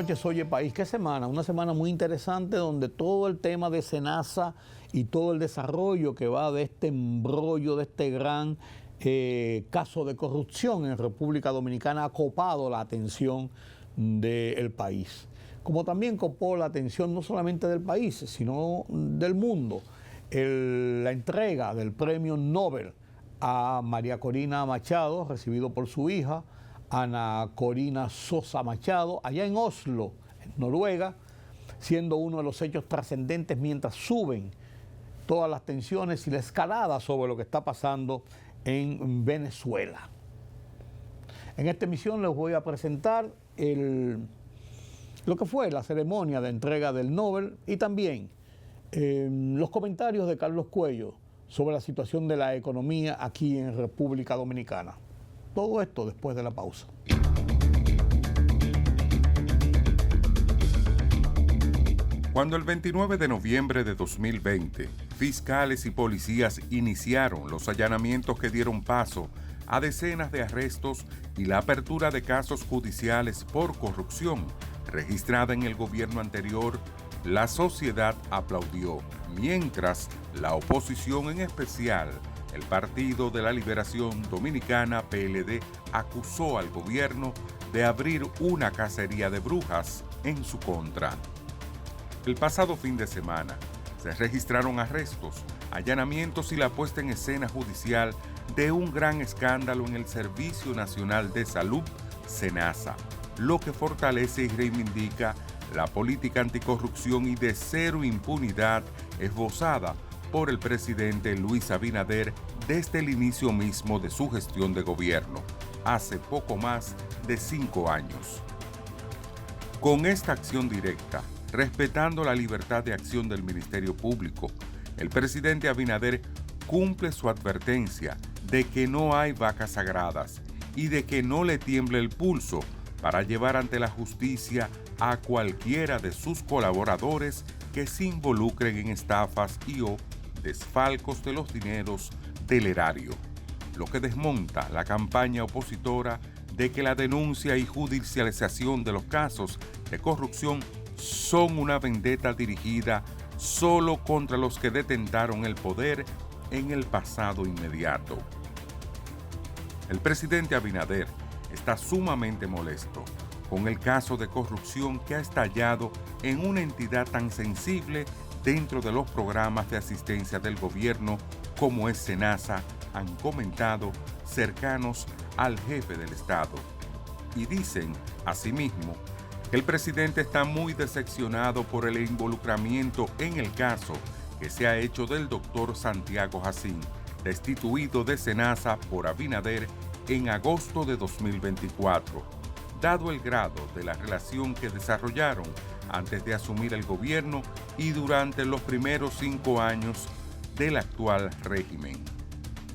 noches, Oye País. ¿Qué semana? Una semana muy interesante donde todo el tema de SENASA y todo el desarrollo que va de este embrollo, de este gran caso de corrupción en República Dominicana ha copado la atención del país. Como también copó la atención no solamente del país, sino del mundo. La entrega del premio Nobel a María Corina Machado, recibido por su hija, Ana Corina Sosa Machado, allá en Oslo, en Noruega, siendo uno de los hechos trascendentes mientras suben todas las tensiones y la escalada sobre lo que está pasando en Venezuela. En esta emisión les voy a presentar lo que fue la ceremonia de entrega del Nobel y también los comentarios de Carlos Cuello sobre la situación de la economía aquí en República Dominicana. Todo esto después de la pausa. Cuando el 29 de noviembre de 2020, fiscales y policías iniciaron los allanamientos que dieron paso a decenas de arrestos y la apertura de casos judiciales por corrupción registrada en el gobierno anterior, la sociedad aplaudió, mientras la oposición, en especial el Partido de la Liberación Dominicana, PLD, acusó al gobierno de abrir una cacería de brujas en su contra. El pasado fin de semana se registraron arrestos, allanamientos y la puesta en escena judicial de un gran escándalo en el Servicio Nacional de Salud, SENASA, lo que fortalece y reivindica la política anticorrupción y de cero impunidad esbozada por el presidente Luis Abinader desde el inicio mismo de su gestión de gobierno, hace poco más de 5 años. Con esta acción directa, respetando la libertad de acción del Ministerio Público, el presidente Abinader cumple su advertencia de que no hay vacas sagradas y de que no le tiemble el pulso para llevar ante la justicia a cualquiera de sus colaboradores que se involucren en estafas y o desfalcos de los dineros del erario, lo que desmonta la campaña opositora de que la denuncia y judicialización de los casos de corrupción son una vendetta dirigida solo contra los que detentaron el poder en el pasado inmediato. El presidente Abinader está sumamente molesto con el caso de corrupción que ha estallado en una entidad tan sensible dentro de los programas de asistencia del gobierno como es SENASA, han comentado cercanos al jefe del Estado. Y dicen, asimismo, que el presidente está muy decepcionado por el involucramiento en el caso que se ha hecho del doctor Santiago Jacín, destituido de SENASA por Abinader en agosto de 2024, dado el grado de la relación que desarrollaron antes de asumir el gobierno y durante los primeros 5 años del actual régimen.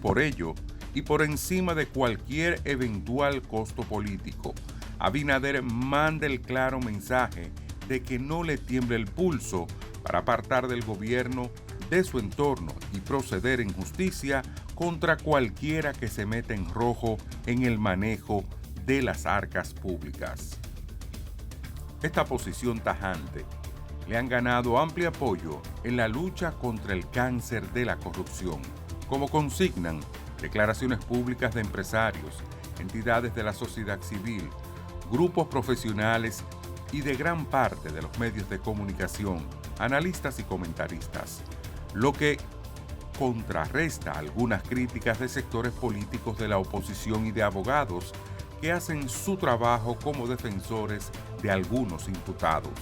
Por ello, y por encima de cualquier eventual costo político, Abinader manda el claro mensaje de que no le tiemble el pulso para apartar del gobierno, de su entorno y proceder en justicia contra cualquiera que se meta en rojo en el manejo de las arcas públicas. Esta posición tajante le han ganado amplio apoyo en la lucha contra el cáncer de la corrupción, como consignan declaraciones públicas de empresarios, entidades de la sociedad civil, grupos profesionales y de gran parte de los medios de comunicación, analistas y comentaristas, lo que contrarresta algunas críticas de sectores políticos de la oposición y de abogados que hacen su trabajo como defensores de algunos imputados.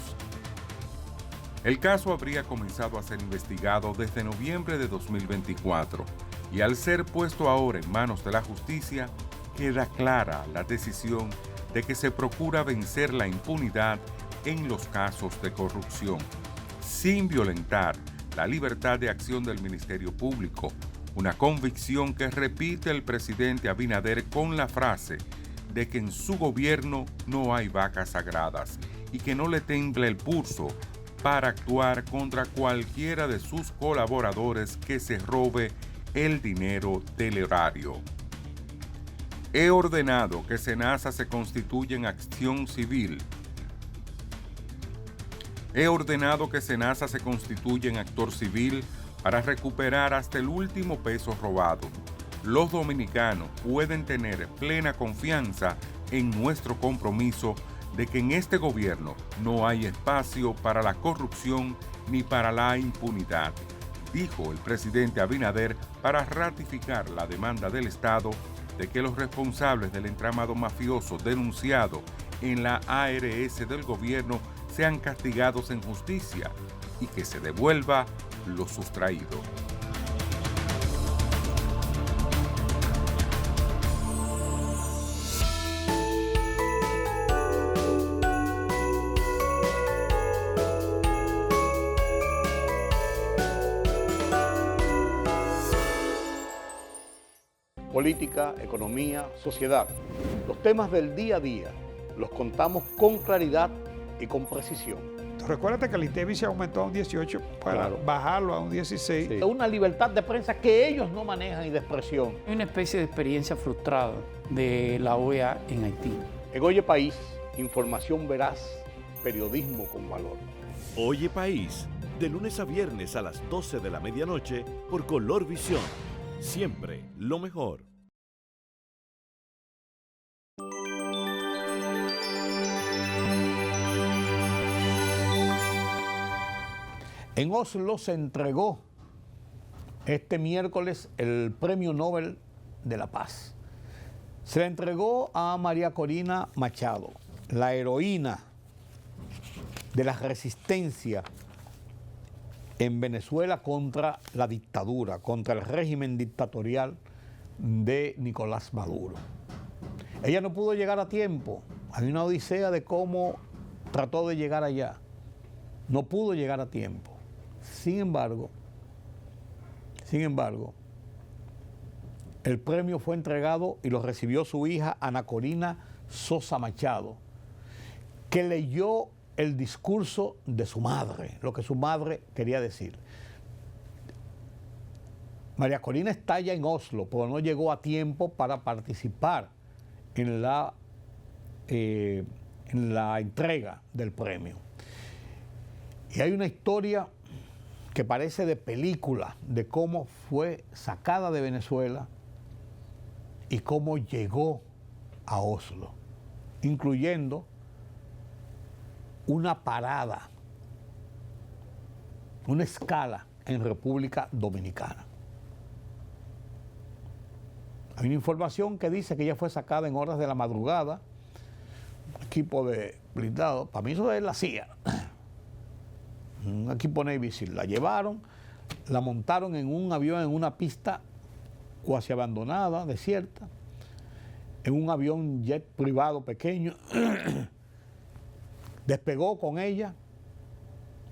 El caso habría comenzado a ser investigado desde noviembre de 2024 y al ser puesto ahora en manos de la justicia, queda clara la decisión de que se procura vencer la impunidad en los casos de corrupción, sin violentar la libertad de acción del Ministerio Público, una convicción que repite el presidente Abinader con la frase de que en su gobierno no hay vacas sagradas y que no le tiemble el pulso para actuar contra cualquiera de sus colaboradores que se robe el dinero del erario. He ordenado que SENASA se constituya en acción civil He ordenado que SENASA se constituya en actor civil para recuperar hasta el último peso robado. Los dominicanos pueden tener plena confianza en nuestro compromiso de que en este gobierno no hay espacio para la corrupción ni para la impunidad, dijo el presidente Abinader para ratificar la demanda del Estado de que los responsables del entramado mafioso denunciado en la ARS del gobierno sean castigados en justicia y que se devuelva lo sustraído. Política, economía, sociedad. Los temas del día a día los contamos con claridad y con precisión. Recuérdate que el INTEVI se aumentó a un 18 para bajarlo a un 16. Sí. Una libertad de prensa que ellos no manejan y de expresión. Hay una especie de experiencia frustrada de la OEA en Haití. En Oye País, información veraz, periodismo con valor. Oye País, de lunes a viernes a las 12 de la medianoche por Color Visión. Siempre lo mejor. En Oslo se entregó este miércoles el Premio Nobel de la Paz. Se le entregó a María Corina Machado, la heroína de la resistencia en Venezuela contra la dictadura, contra el régimen dictatorial de Nicolás Maduro. Ella no pudo llegar a tiempo. Hay una odisea de cómo trató de llegar allá. No pudo llegar a tiempo. Sin embargo, el premio fue entregado y lo recibió su hija Ana Corina Sosa Machado, que leyó el discurso de su madre, lo que su madre quería decir. María Corina está ya en Oslo, pero no llegó a tiempo para participar en la entrega del premio. Y hay una historia que parece de película de cómo fue sacada de Venezuela y cómo llegó a Oslo, incluyendo una parada, una escala en República Dominicana. Hay una información que dice que ella fue sacada en horas de la madrugada, un equipo de blindado, para mí eso es la CIA, un equipo Navy SEAL. La llevaron, la montaron en un avión en una pista cuasi abandonada, desierta, en un avión jet privado pequeño. Despegó con ella,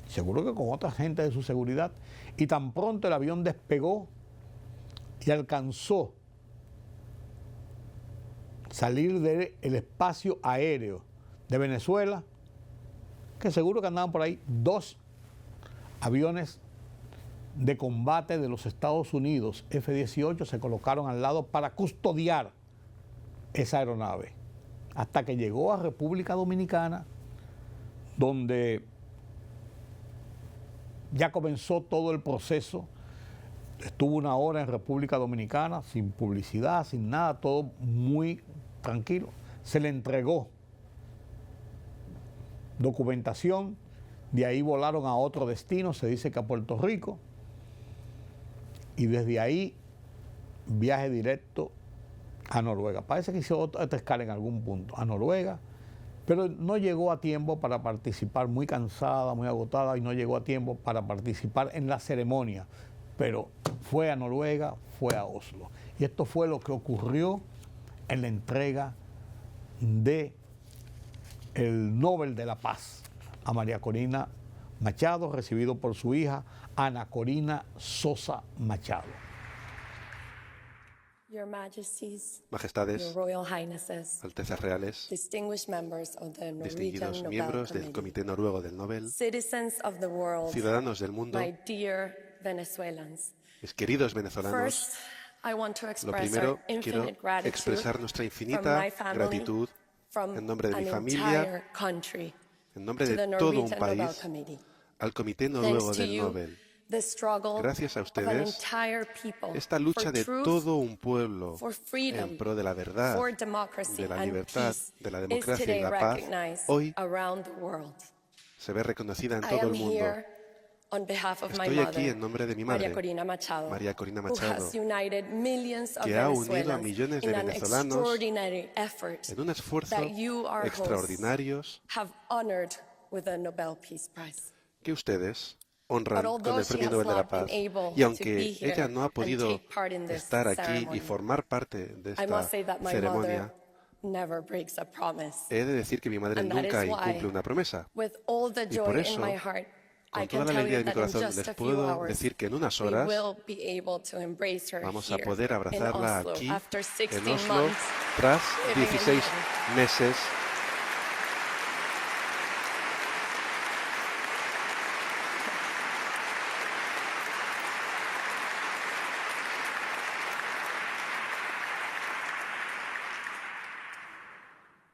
seguro que con otra gente de su seguridad, y tan pronto el avión despegó y alcanzó salir del espacio aéreo de Venezuela, que seguro que andaban por ahí 2 aviones de combate de los Estados Unidos, F-18, se colocaron al lado para custodiar esa aeronave, hasta que llegó a República Dominicana, donde ya comenzó todo el proceso. Estuvo 1 hora en República Dominicana, sin publicidad, sin nada, todo muy tranquilo. Se le entregó documentación, de ahí volaron a otro destino, se dice que a Puerto Rico, y desde ahí viaje directo a Noruega. Parece que hizo otra escala en algún punto, a Noruega, pero no llegó a tiempo para participar, muy cansada, muy agotada, y no llegó a tiempo para participar en la ceremonia, pero fue a Noruega, fue a Oslo. Y esto fue lo que ocurrió en la entrega de el Nobel de la Paz a María Corina Machado, recibido por su hija Ana Corina Sosa Machado. Your Majesties, Majestades, Your Royal Highnesses, Altezas Reales, distinguished members of the distinguidos Norwegian miembros Nobel del Committee, Comité Noruego del Nobel, citizens of the world, ciudadanos del mundo, my dear Venezuelans. mis queridos venezolanos, First, I want to lo express primero, our quiero infinite gratitude expresar nuestra from infinita my family, gratitud from en nombre de mi an familia, entire country en nombre to the de todo un Norwegian Nobel país, Committee. al Comité Thanks Noruego to del you, Nobel. the struggle Gracias a of an ustedes, entire people esta lucha for de truth, todo un pueblo for freedom, en pro de la verdad, for democracy de la and libertad, peace de la is democracia y today la paz, recognized hoy around the world. se ve reconocida en I todo am el mundo. here on behalf of my Estoy aquí mother, en nombre de mi María madre, Corina Machado, María Corina who Machado, has united millions of que ha unido a Venezuelans millones de in an venezolanos extraordinary effort en un esfuerzo that you, our hosts, extraordinario have honored with the Nobel Peace Prize. que ustedes honran But con although el she Premio has Nobel de la not been Paz. able Y to aunque be here ella no ha and podido take part in this estar aquí ceremony, y formar parte de I esta must say that my ceremonia, mother never breaks a promise. he de decir que mi madre And that nunca is why, incumple una promesa. With all the Y por joy eso, in my heart, con I toda can la tell alegría de you mi that in corazón, just les a few puedo hours, decir que en unas we horas will be able to embrace her vamos a here poder in abrazarla Oslo aquí, after en 16 Oslo, months tras living in 16 heaven. meses.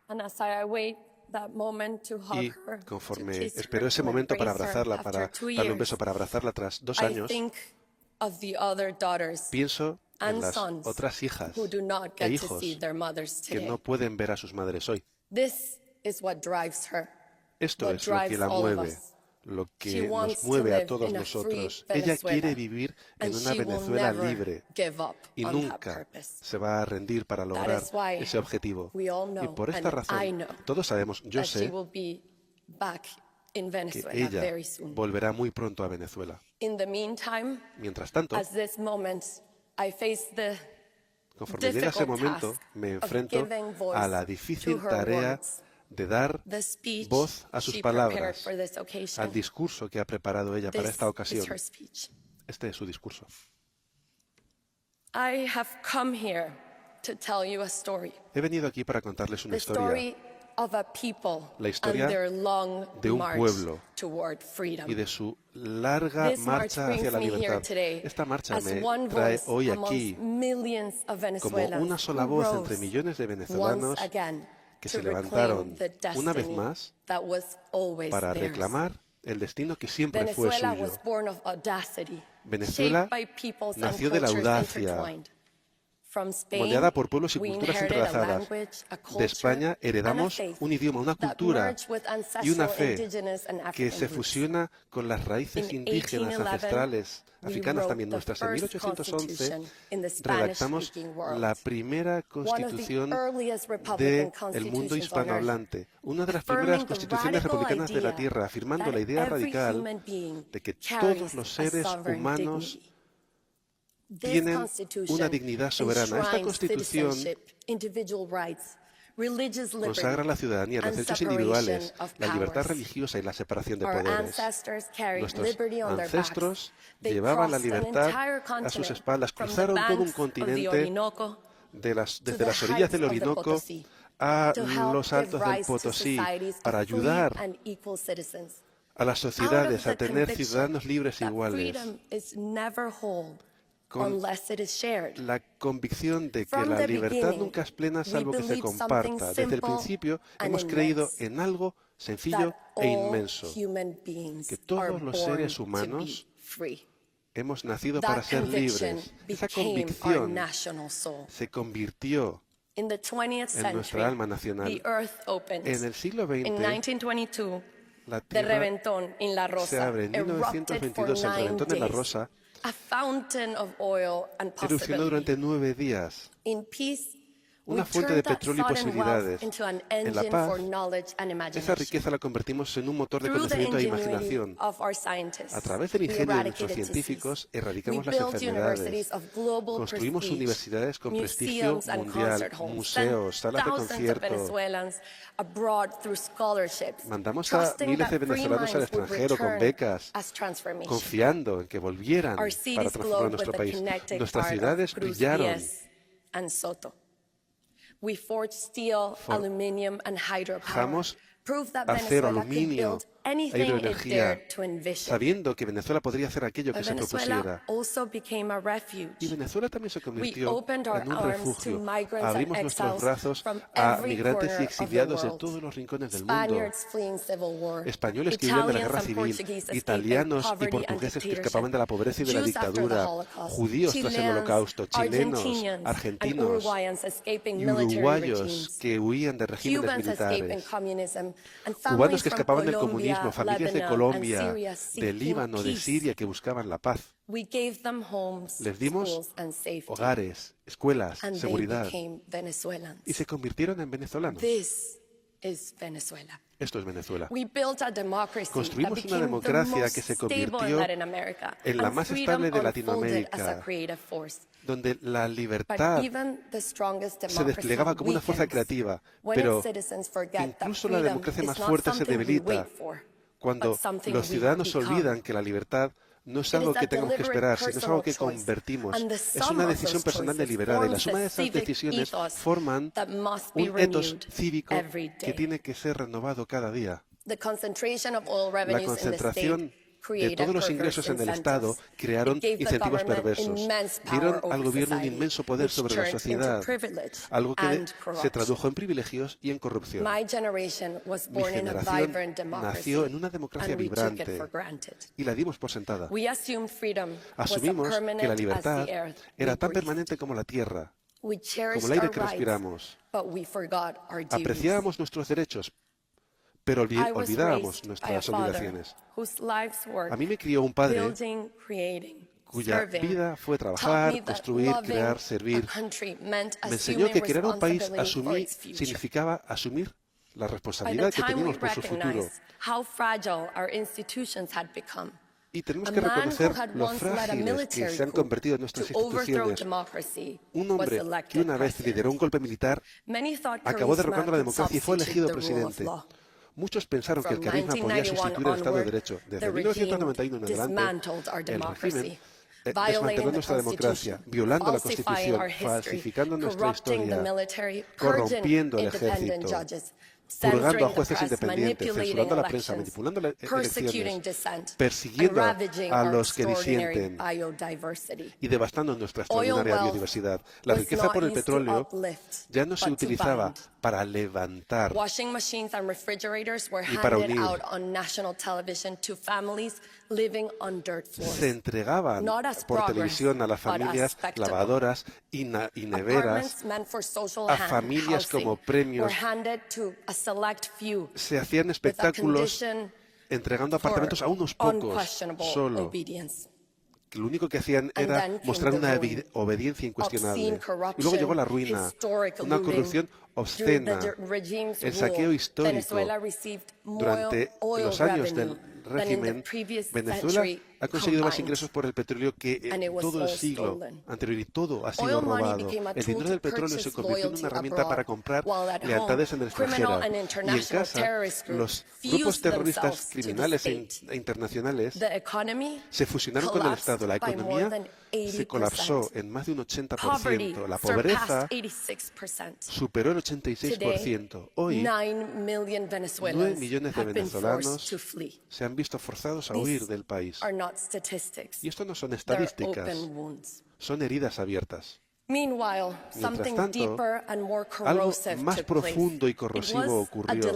And as I await that moment to hug Y her, to conforme kiss espero her, ese to momento para embrace her abrazarla, after para 2 darle un years, beso, para abrazarla tras 2 I años, think of the other daughters pienso en and las sons otras hijas who do not e get to hijos see their mothers que today. no pueden ver a sus madres hoy. This is what drives her. Esto what es lo que drives la all of mueve, us. lo She que wants nos to mueve a live todos in a free nosotros. Ella Venezuela, quiere vivir en and una she will Venezuela never libre give up y on that nunca purpose. se va a rendir para lograr is why ese objetivo. we all know, Y por esta and I razón, know, todos sabemos, yo that she sé, will be back in que Venezuela ella very soon. volverá muy pronto a Venezuela. In the meantime, Mientras tanto, at this moment, I face the conforme llega ese difficult momento, task me of enfrento giving voice a la difícil to her tarea words. de dar The speech voz a sus she prepared palabras, for this occasion. al discurso que ha preparado ella para This esta is ocasión. her speech. Este es su discurso. I have come here to tell you a story. He venido aquí para contarles una The historia, story of a people la historia and their long de un march pueblo toward freedom. y de su larga This march marcha hacia brings la me here libertad. today Esta marcha as me one trae voice hoy amongst aquí millions of como Venezuelans una sola who voz rose entre millones de venezolanos once again que to se levantaron reclaim the una vez destiny más that was always para theirs. reclamar el destino que siempre fue Venezuela suyo. was born of audacity, Venezuela shaped by peoples and nació de la cultures audacia, intertwined. From Spain, moldeada por pueblos y we culturas inherited a entrelazadas. language, a De culture, España and a heredamos faith un idioma, una that cultura merged with y una ancestral fe indigenous and que African se roots. fusiona con las raíces In indígenas, 1811, ancestrales, we africanas wrote también the nuestras. En first 1811 constitution in the redactamos Spanish-speaking world. la primera One of the constitución earliest Republican del mundo constitutions on earth, hispanohablante, una de las affirming primeras the constituciones radical republicanas de la idea Tierra, afirmando that la idea every radical human being de que carries todos los a seres sovereign humanos dignity. This tienen constitution una dignidad soberana. Esta enshrines constitución citizenship, individual rights, religious liberty, consagra la ciudadanía, los and derechos separation individuales, of la libertad powers. religiosa y la separación de Our poderes. ancestors carried Nuestros liberty on their ancestros backs. They llevaban la crossed an libertad entire a sus continent, espaldas, from the cruzaron todo un banks of the continente Orinoco desde to las the orillas del heights of the Orinoco Potosí, a to help los give altos del rise to Potosí societies para of free ayudar and equal citizens. a las Out of sociedades a the tener conviction ciudadanos libres e that iguales, freedom is never whole con unless it is shared. la convicción de que From la the libertad beginning, nunca es plena we salvo que se believed something comparta. Desde el simple principio and hemos creído immense, en algo sencillo that e all inmenso, human beings que are todos los born seres to humanos be free. hemos nacido para That ser conviction libres. Esa became our convicción national soul. se convirtió In the 20th en century, nuestra alma nacional. the earth opened. En el siglo In XX, 1922, la the Tierra Reventón in La se Rosa abre. En erupted for 1922, el 9 reventón de la days, Rosa a fountain of oil and erupcionó possibility. durante 9 días. In peace, Una we fuente de turned that petróleo y sudden wealth posibilidades. into an En la engine paz, for knowledge and esa imagination. riqueza la convertimos en un motor de Through the conocimiento e ingenuity imaginación. of our scientists, A través del we ingenio de nuestros eradicated científicos, disease. erradicamos We las built enfermedades. universities of global Construimos prestige, universidades con prestigio museums and mundial, concert halls, museos, sent salas de thousands of concierto. Venezuelans abroad through scholarships, Mandamos a trusting miles de that free venezolanos al minds would extranjero con return becas, as transformation. confiando en que volvieran Our para cities transformar glowed nuestro with the país. connected Nuestras art of ciudades Cruz brillaron. Diez and Soto. We forged steel, aluminum, and hydropower. Forjamos Proof that acero, Venezuela could aluminio, build hidroenergía, sabiendo que Venezuela podría hacer aquello que se propusiera. Y Venezuela también se convirtió en un refugio. Abrimos nuestros brazos a migrantes y exiliados de todos los rincones del mundo. Españoles que huían de la guerra civil, italianos y portugueses que escapaban de la pobreza y de la dictadura, judíos tras el Holocausto, chilenos, argentinos y uruguayos que huían de regímenes militares, cubanos que escapaban del comunismo, familias de Colombia, de Líbano, de Siria que buscaban la paz. Les dimos hogares, escuelas, seguridad y se convirtieron en venezolanos. Esto es Venezuela. Construimos una democracia que se convirtió en la más estable de Latinoamérica, donde la libertad se desplegaba como una fuerza creativa, pero incluso la democracia más fuerte se debilita cuando los ciudadanos olvidan que la libertad no es algo que tengamos que esperar, sino es algo que convertimos. Es una decisión personal deliberada y la suma de esas decisiones forman un ethos cívico que tiene que ser renovado cada día. La concentración de todos los ingresos en el Estado crearon incentivos perversos. Dieron al gobierno un inmenso poder sobre la sociedad, algo que se tradujo en privilegios y en corrupción. Mi generación nació en una democracia vibrante y la dimos por sentada. Asumimos que la libertad era tan permanente como la tierra, como el aire que respiramos. Apreciábamos nuestros derechos, pero olvidábamos nuestras obligaciones. A mí me crió un padre cuya vida fue trabajar, construir, crear, servir. Me enseñó que crear un país significaba asumir la responsabilidad que teníamos por su futuro. Y tenemos que reconocer lo frágiles que se han convertido nuestras instituciones. Un hombre que una vez lideró un golpe militar acabó derrocando la democracia y fue elegido presidente. Muchos pensaron que el carisma podía sustituir el Estado de Derecho. Desde 1991 en adelante, el régimen desmanteló nuestra democracia, violando la Constitución, falsificando nuestra historia, corrompiendo el ejército, purgando a jueces independientes, censurando a la prensa, manipulando las elecciones, persiguiendo a los que disienten y devastando nuestra extraordinaria biodiversidad. La riqueza por el petróleo ya no se utilizaba para levantar y para unir. Se entregaban por televisión a las familias lavadoras y neveras, a familias como premios. Se hacían espectáculos entregando apartamentos a unos pocos solo. Lo único que hacían era mostrar una obediencia incuestionable. Y luego llegó la ruina, una corrupción obscena, el saqueo histórico. Durante los años del régimen, Venezuela ha conseguido más ingresos por el petróleo que en todo el siglo anterior y todo ha sido robado. El dinero del petróleo se convirtió en una herramienta para comprar lealtades en el extranjero. Y en casa, los grupos terroristas criminales e internacionales se fusionaron con el Estado. La economía se colapsó en más de un 80%. La pobreza superó el 86%. Hoy, 9 millones de venezolanos se han visto forzados a huir del país. Y esto no son estadísticas, son heridas abiertas. Mientras tanto, algo más profundo y corrosivo ocurrió.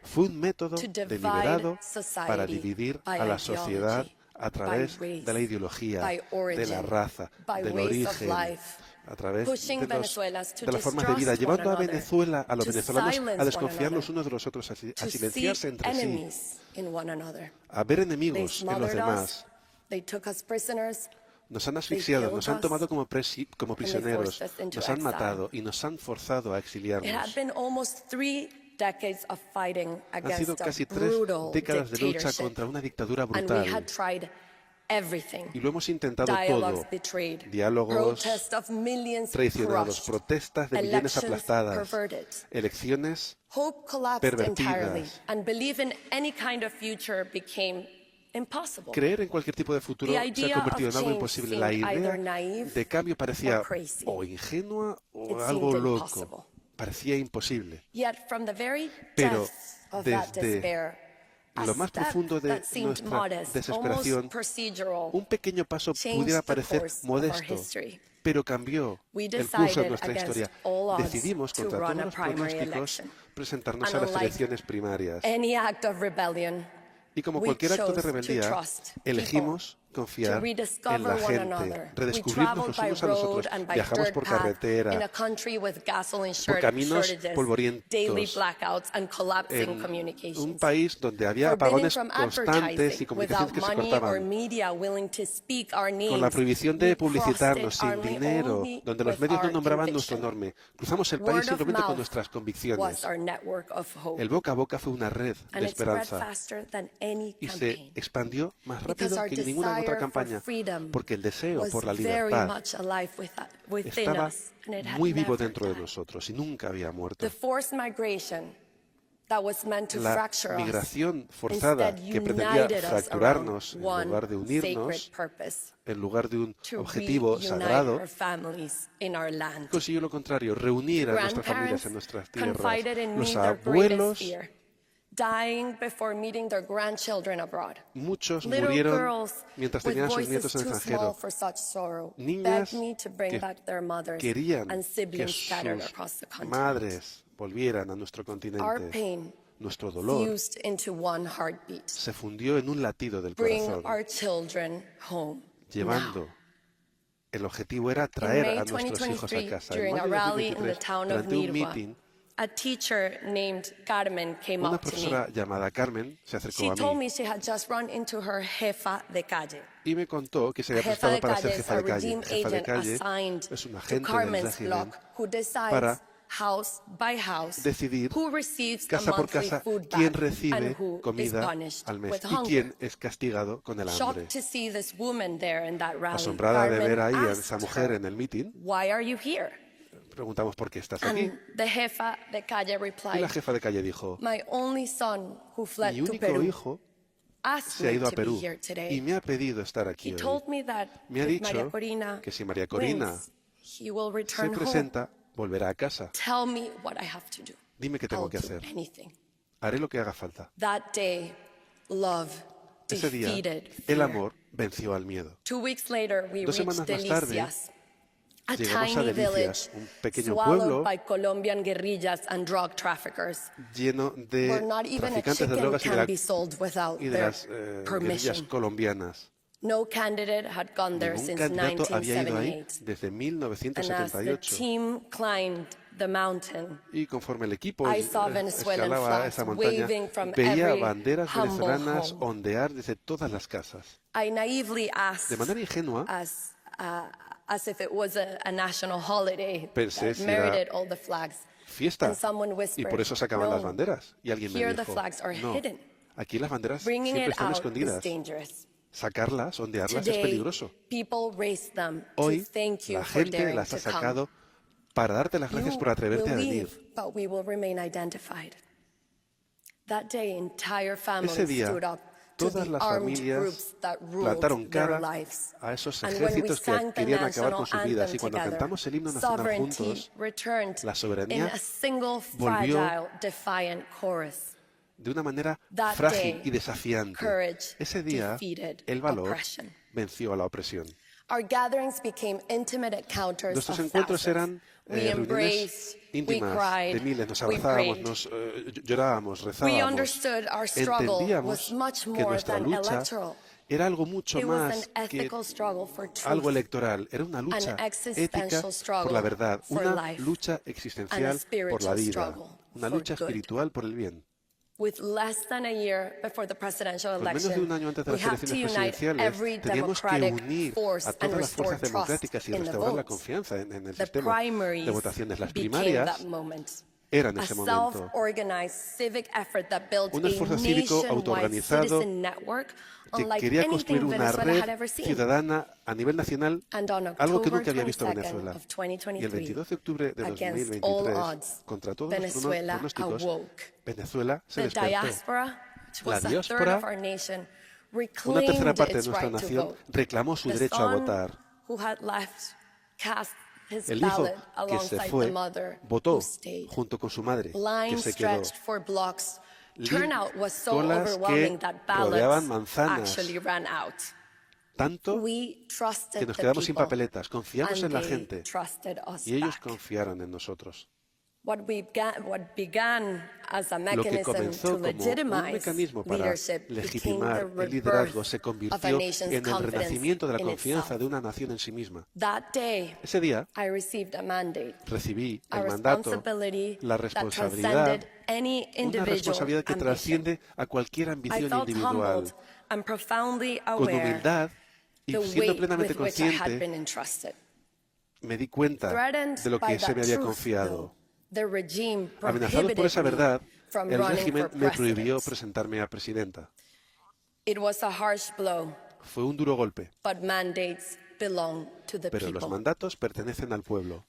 Fue un método deliberado para dividir a la sociedad a través de la ideología, de la raza, del origen, a través de las formas de vida, llevando a Venezuela, a los venezolanos, a desconfiar los unos de los otros, a silenciarse entre sí, a ver enemigos en los demás. Nos han asfixiado, nos han tomado como prisioneros, nos han matado y nos han forzado a exiliarnos. Han sido casi 3 décadas de lucha contra una dictadura brutal. Y lo hemos intentado todo. Diálogos traicionados, protestas de millones aplastadas, elecciones pervertidas. Creer en cualquier tipo de futuro se ha convertido en algo imposible. La idea de cambio parecía o ingenua o algo loco. Parecía imposible. Pero desde lo más profundo de nuestra desesperación, un pequeño paso pudiera parecer modesto, pero cambió el curso de nuestra historia. Decidimos, contra todos los pronósticos, presentarnos a las elecciones primarias. Y como cualquier acto de rebeldía, elegimos confiar en la gente, redescubrirnos los unos a los otros. Viajamos por carretera, por caminos polvorientos, en un país donde había apagones constantes y comunicaciones que se cortaban, con la prohibición de publicitarnos sin dinero, donde los medios no nombraban nuestro nombre. Cruzamos el país simplemente con nuestras convicciones. El boca a boca fue una red de esperanza y se expandió más rápido que ninguna otra campaña, porque el deseo por la libertad estaba muy vivo dentro de nosotros y nunca había muerto. La migración forzada que pretendía fracturarnos en lugar de unirnos, en lugar de un objetivo sagrado, consiguió lo contrario, reunir a nuestras familias en nuestras tierras. Los abuelos, muchos murieron mientras tenían a sus nietos en el extranjero. Niñas que querían que sus madres volvieran a nuestro continente. Nuestro dolor se fundió en un latido del corazón, llevando. El objetivo era traer a nuestros hijos a casa. En mayo de 2023, durante un meeting, una profesora llamada Carmen se acercó a mí y me contó que se había prestado para ser jefa de calle. Jefa de calle es un agente del régimen para decidir casa por casa quién recibe comida al mes y quién es castigado con el hambre. Asombrada de ver ahí a esa mujer en el meeting, preguntamos por qué estás aquí. Y la jefa de calle dijo: mi único hijo se ha ido a Perú y me ha pedido estar aquí hoy. Me ha dicho que si María Corina se presenta, volverá a casa. Dime qué tengo que hacer. Haré lo que haga falta. Ese día, el amor venció al miedo. 2 semanas más tarde, llegamos a Delicias, un pequeño pueblo lleno de traficantes de drogas y de las guerrillas colombianas. Ningún candidato había ido ahí desde 1978. Y conforme el equipo escalaba esa montaña, veía banderas venezolanas ondear desde todas las casas. De manera ingenua, pensé si era fiesta y por eso sacaban las banderas. Y alguien me dijo: no, aquí las banderas siempre están escondidas. Sacarlas, ondearlas es peligroso. Hoy la gente las ha sacado para darte las gracias por atreverte a venir. Ese día, todas las familias plantaron cara a esos ejércitos que querían acabar con sus vidas. Y cuando cantamos el himno nacional juntos, la soberanía volvió de una manera frágil y desafiante. Ese día, el valor venció a la opresión. Nuestros encuentros eran reuniones íntimas de miles. Nos abrazábamos, nos llorábamos, rezábamos. Entendíamos que nuestra lucha era algo mucho más que algo electoral. Era una lucha ética por la verdad, una lucha existencial por la vida, una lucha espiritual por el bien. Con menos de un año antes de las elecciones presidenciales, teníamos que unir a todas las fuerzas democráticas y restaurar la confianza en el sistema de votaciones. Las primarias eran ese momento un esfuerzo cívico autoorganizado que quería construir una red ciudadana a nivel nacional, algo que nunca había visto Venezuela. Y el 22 de octubre de 2023, contra todos los pronósticos, Venezuela se despertó. La diáspora, una tercera parte de nuestra nación, reclamó su derecho a votar. El hijo que se fue votó junto con su madre, que se quedó. colas que rodeaban manzanas, tanto que nos quedamos sin papeletas. Confiamos en la gente y ellos confiaron en nosotros. Lo que comenzó como un mecanismo para legitimar el liderazgo se convirtió en el renacimiento de la confianza de una nación en sí misma. Ese día recibí el mandato, la responsabilidad, una responsabilidad que trasciende a cualquier ambición individual. Con humildad y siendo plenamente consciente, me di cuenta de lo que se me había confiado. Amenazado por esa verdad, el régimen me prohibió presentarme a presidenta. Fue un duro golpe, pero los mandatos pertenecen al pueblo.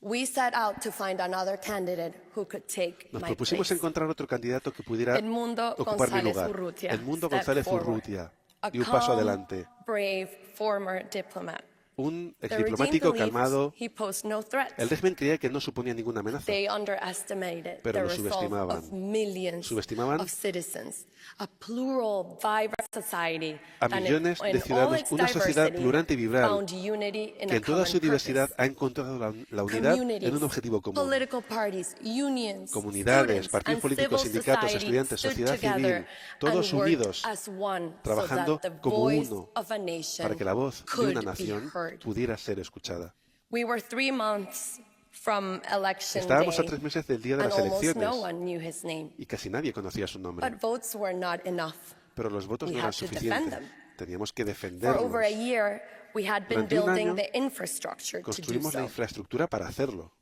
Nos propusimos encontrar otro candidato que pudiera ocupar mi lugar. Edmundo González Urrutia dio un paso adelante. Un exdiplomático calmado. El régimen creía que no suponía ninguna amenaza, pero lo subestimaban. Subestimaban a millones de ciudadanos, una sociedad plurante y vibrante que en toda su diversidad ha encontrado la unidad en un objetivo común. Comunidades, partidos políticos, sindicatos, estudiantes, sociedad civil, todos unidos, trabajando como uno para que la voz de una nación pudiera ser escuchada. Estábamos a 3 meses del día de las elecciones y casi nadie conocía su nombre. Pero los votos no eran suficientes. Teníamos que defenderlos. Durante un año construimos la infraestructura para hacerlo.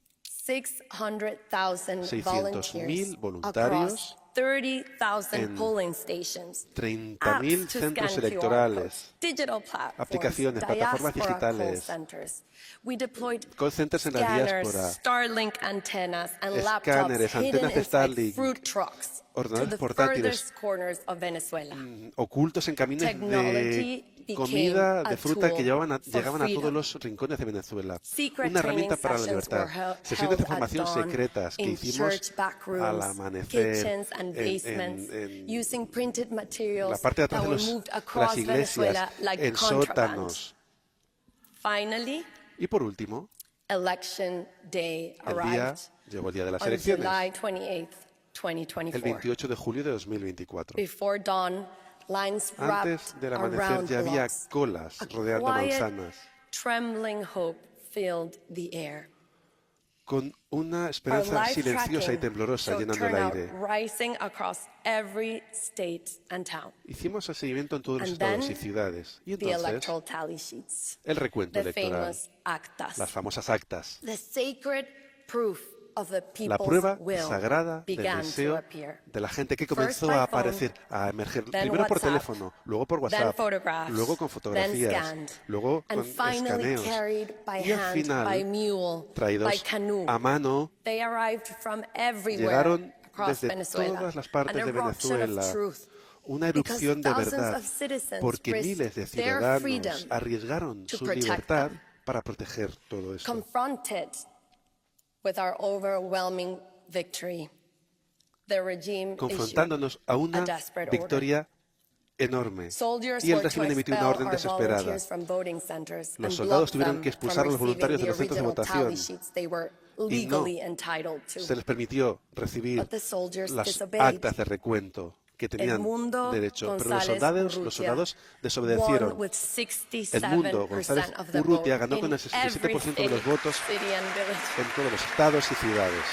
600.000 voluntarios en 30.000 centros electorales, aplicaciones, plataformas digitales, call centers en la diáspora, escáneres, antenas de Starlink, ordenadores portátiles, ocultos en caminos de comida, de fruta que llegaban a todos los rincones de Venezuela. Una herramienta para la libertad. Sesiones de formación secretas que hicimos al amanecer en la parte de atrás de las iglesias, en sótanos. Y por último, llegó el día de las elecciones, el 28 de julio de 2024. Antes del amanecer ya había colas rodeando manzanas, con una esperanza silenciosa y temblorosa llenando el aire. Hicimos el seguimiento en todos los estados y ciudades. Y entonces, el recuento electoral, las famosas actas, la prueba sagrada del deseo de la gente que comenzó a aparecer, a emerger, primero por teléfono, luego por WhatsApp, luego con fotografías, luego con escaneos y al final, traídos a mano, llegaron desde todas las partes de Venezuela. Una erupción de verdad, porque miles de ciudadanos arriesgaron su libertad para proteger todo esto. Confrontándonos a una victoria enorme. Y el régimen emitió una orden desesperada. Los soldados tuvieron que expulsar a los voluntarios de los centros de votación. Y no se les permitió recibir las actas de recuento que tenían derecho, pero los soldados desobedecieron. Edmundo González Urrutia ganó con el 67% de los votos en todos los estados y ciudades.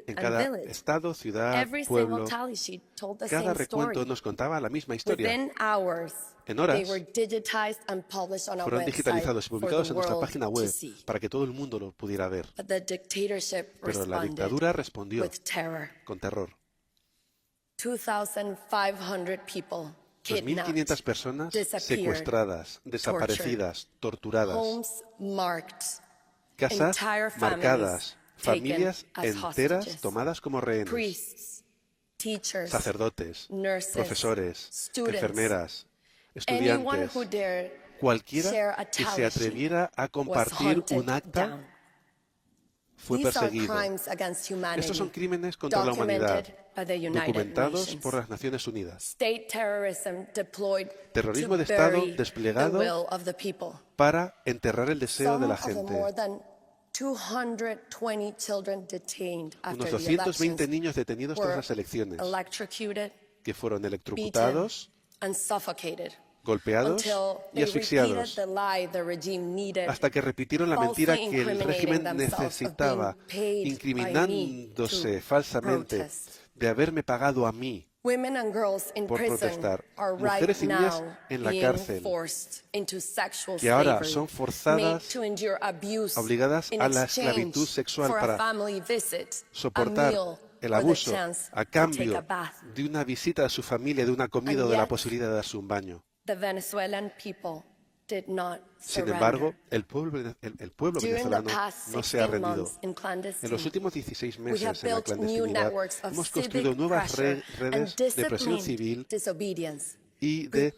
En cada estado, ciudad, pueblo, cada recuento nos contaba la misma historia. En horas fueron digitalizados y publicados en nuestra página web para que todo el mundo lo pudiera ver. Pero la dictadura respondió con terror. 2.500 personas secuestradas, desaparecidas, torturadas. Casas marcadas, familias enteras tomadas como rehenes, sacerdotes, profesores, enfermeras, estudiantes, cualquiera que se atreviera a compartir un acta fue perseguido. Estos son crímenes contra la humanidad, documentados por las Naciones Unidas. Terrorismo de Estado desplegado para enterrar el deseo de la gente. Unos 220 niños detenidos tras las elecciones, que fueron electrocutados, golpeados y asfixiados, hasta que repitieron la mentira que el régimen necesitaba, incriminándose falsamente de haberme pagado a mí por protestar. Mujeres y niñas en la cárcel, que ahora son forzadas, obligadas a la esclavitud sexual para soportar el abuso a cambio de una visita a su familia, de una comida o de la posibilidad de darse un baño. Sin embargo, el pueblo venezolano no se ha rendido. En los últimos 16 meses, en la clandestinidad, hemos construido nuevas redes de presión civil y de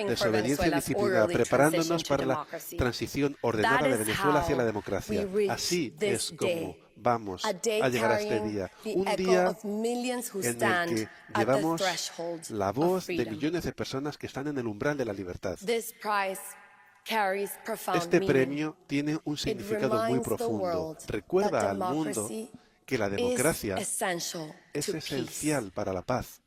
desobediencia y disciplina, preparándonos para la transición ordenada de Venezuela hacia la democracia. Así es como vamos a llegar a este día. Un día en el que llevamos la voz de millones de personas que están en el umbral de la libertad. Este premio tiene un significado muy profundo. Recuerda al mundo que la democracia es esencial para la paz.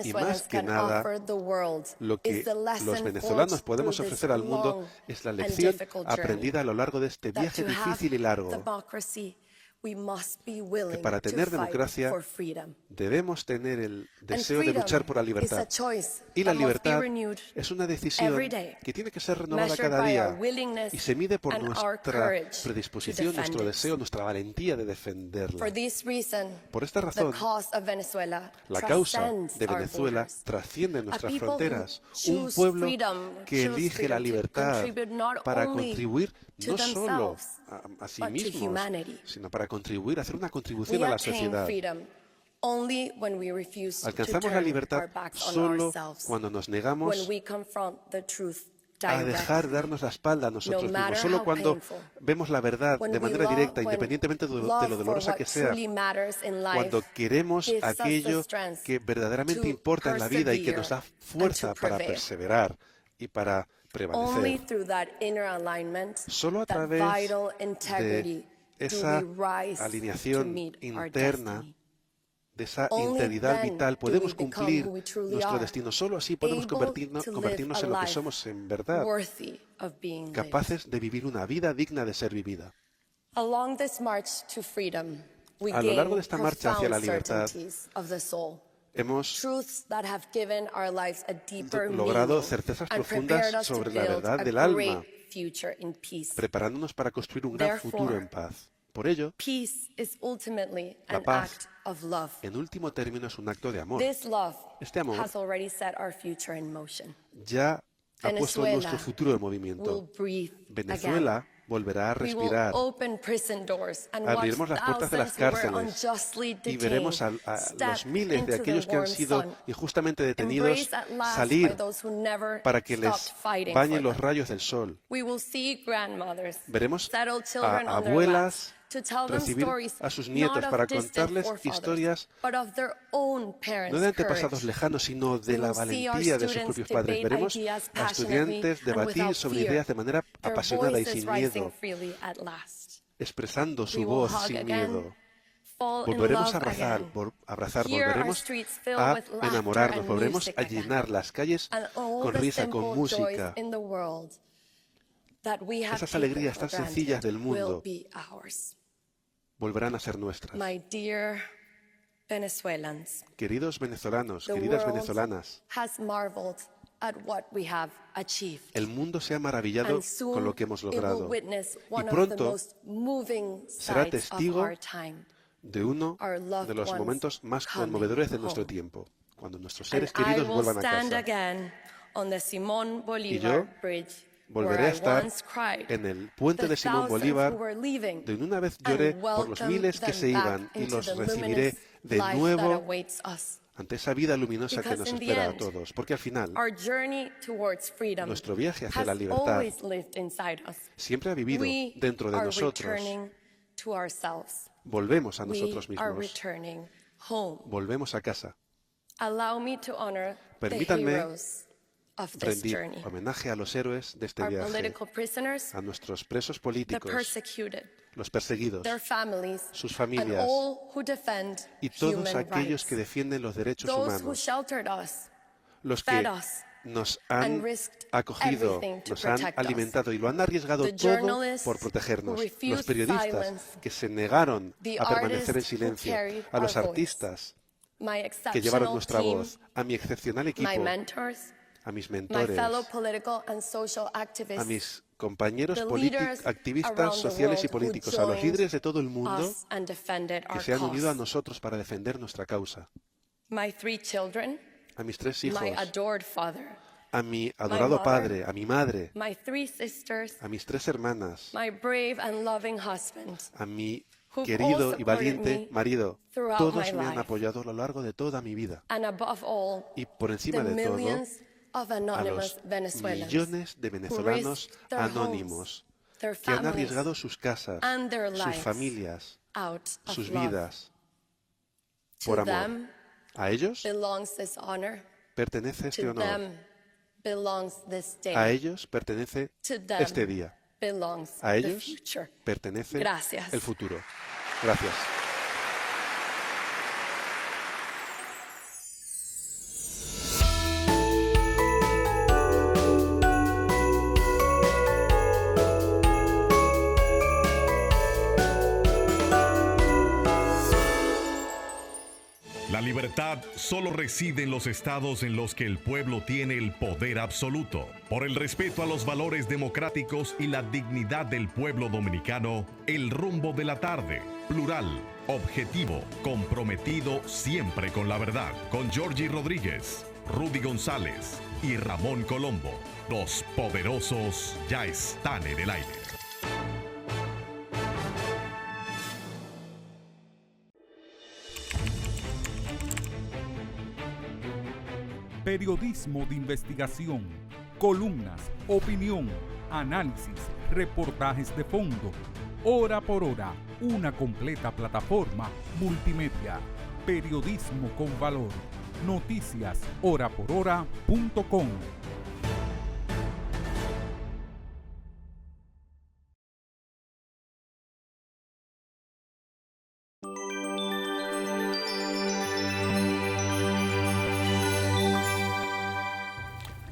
Y más que nada, lo que los venezolanos podemos ofrecer al mundo es la lección aprendida a lo largo de este viaje difícil y largo, que para tener democracia debemos tener el deseo de luchar por la libertad. Y la libertad es una decisión que tiene que ser renovada cada día y se mide por nuestra predisposición, nuestro deseo, nuestra valentía de defenderla. Por esta razón, la causa de Venezuela trasciende nuestras fronteras. Un pueblo que elige la libertad para contribuir no solo a sí mismos, sino para contribuir, hacer una contribución a la sociedad. Alcanzamos la libertad solo cuando nos negamos a dejar darnos la espalda a nosotros mismos, solo cuando vemos la verdad de manera directa, independientemente de lo dolorosa que sea, cuando queremos aquello que verdaderamente importa en la vida y que nos da fuerza para perseverar y para prevalecer. Solo a través de esa alineación interna, de esa integridad vital, podemos cumplir nuestro destino. Solo así podemos convertirnos en lo que somos en verdad, capaces de vivir una vida digna de ser vivida. A lo largo de esta marcha hacia la libertad, hemos logrado certezas profundas sobre la verdad del alma, preparándonos para construir un gran futuro en paz. Por ello, la paz, en último término, es un acto de amor. Este amor ya ha puesto nuestro futuro en movimiento. Venezuela volverá a respirar. Abriremos las puertas de las cárceles y veremos a los miles de aquellos que han sido injustamente detenidos salir para que les bañen los rayos del sol. Veremos a abuelas recibir a sus nietos para contarles historias no de antepasados lejanos, sino de la valentía de sus propios padres. Veremos a estudiantes debatir sobre ideas de manera apasionada y sin miedo, expresando su voz sin miedo. Volveremos a abrazar, volveremos a enamorarnos, volveremos a llenar las calles con risa, con música. Esas alegrías tan sencillas del mundo volverán a ser nuestras. Queridos venezolanos, queridas venezolanas, el mundo se ha maravillado con lo que hemos logrado y pronto será testigo de uno de los momentos más conmovedores de nuestro tiempo, cuando nuestros seres queridos vuelvan a casa. Y yo Volveré a estar en el puente de Simón Bolívar, donde una vez lloré por los miles que se iban, y los recibiré de nuevo ante esa vida luminosa que nos espera a todos. Porque al final, nuestro viaje hacia la libertad siempre ha vivido dentro de nosotros. Volvemos a nosotros mismos. Volvemos a casa. Permítanme rendir homenaje a los héroes de este viaje, a nuestros presos políticos, los perseguidos, sus familias y todos aquellos que defienden los derechos humanos, los que nos han acogido, nos han alimentado y lo han arriesgado todo por protegernos, los periodistas que se negaron a permanecer en silencia, a los artistas que llevaron nuestra voz, a mi excepcional equipo, a mis mentores, a mis compañeros activistas sociales y políticos, a los líderes de todo el mundo que se han unido a nosotros para defender nuestra causa, a mis 3 hijos, a mi adorado padre, a mi madre, a mis 3 hermanas, a mi querido y valiente marido. Todos me han apoyado a lo largo de toda mi vida. Y por encima de todo, a los millones de venezolanos anónimos que han arriesgado sus casas, sus familias, sus vidas por amor. A ellos pertenece este honor. A ellos pertenece este día. A ellos pertenece el futuro. Gracias. La libertad solo reside en los estados en los que el pueblo tiene el poder absoluto. Por el respeto a los valores democráticos y la dignidad del pueblo dominicano, el rumbo de la tarde, plural, objetivo, comprometido siempre con la verdad. Con Georgie Rodríguez, Rudy González y Ramón Colombo. Los poderosos ya están en el aire. Periodismo de investigación, columnas, opinión, análisis, reportajes de fondo. Hora por hora, una completa plataforma multimedia. Periodismo con valor. Noticias horaporhora.com.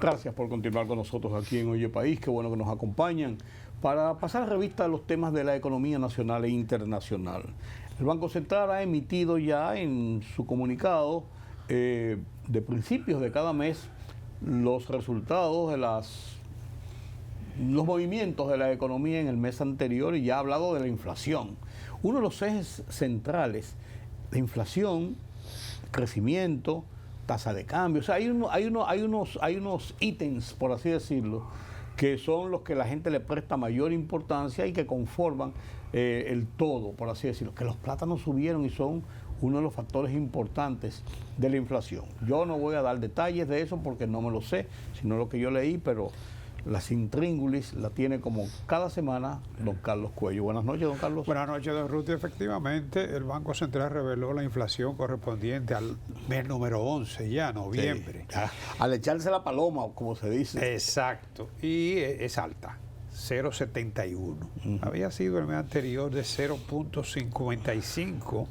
Gracias por continuar con nosotros aquí en Oye País. Qué bueno que nos acompañan para pasar revista a los temas de la economía nacional e internacional. El Banco Central ha emitido ya en su comunicado de principios de cada mes los resultados de los movimientos de la economía en el mes anterior, y ya ha hablado de la inflación. Uno de los ejes centrales, la inflación, crecimiento, tasa de cambio. O sea, hay unos ítems, por así decirlo, que son los que la gente le presta mayor importancia y que conforman el todo, por así decirlo. Que los plátanos subieron y son uno de los factores importantes de la inflación. Yo no voy a dar detalles de eso porque no me lo sé, sino lo que yo leí, pero las intríngulis la tiene como cada semana don Carlos Cuello. Buenas noches, don Carlos. Buenas noches, don Ruti. Efectivamente, el Banco Central reveló la inflación correspondiente al mes número 11, ya noviembre. Sí, al echarse la paloma, como se dice. Exacto. Y es alta, 0,71. Había sido el mes anterior de 0,55.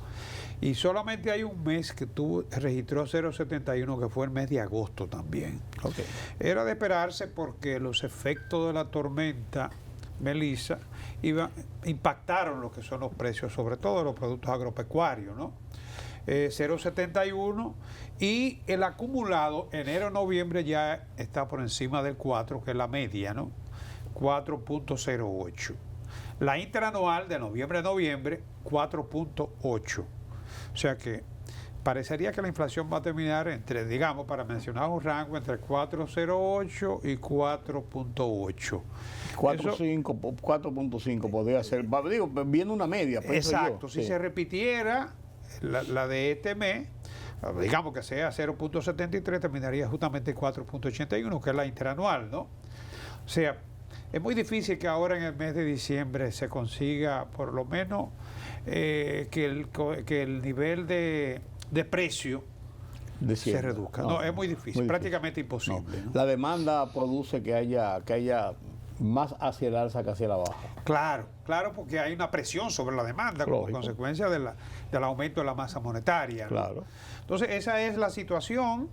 Y solamente hay un mes que registró 0,71, que fue el mes de agosto también. Okay. Era de esperarse porque los efectos de la tormenta Melissa impactaron lo que son los precios, sobre todo los productos agropecuarios, ¿no? 0,71, y el acumulado enero-noviembre ya está por encima del 4, que es la media, ¿no? 4,08. La interanual de noviembre a noviembre, 4,8. O sea que parecería que la inflación va a terminar entre, digamos, para mencionar un rango, entre 4.08 y 4.8. 4.5 podría ser, digo, viendo una media. Exacto, si se repitiera la de este mes, digamos que sea 0.73, terminaría justamente 4.81, que es la interanual, ¿no? O sea, es muy difícil que ahora en el mes de diciembre se consiga por lo menos que el nivel de precio se reduzca. No, es muy difícil, prácticamente imposible. No. La demanda produce que haya más hacia el alza que hacia la baja. Claro, porque hay una presión sobre la demanda como consecuencia del aumento de la masa monetaria, ¿no? Claro. Entonces, esa es la situación.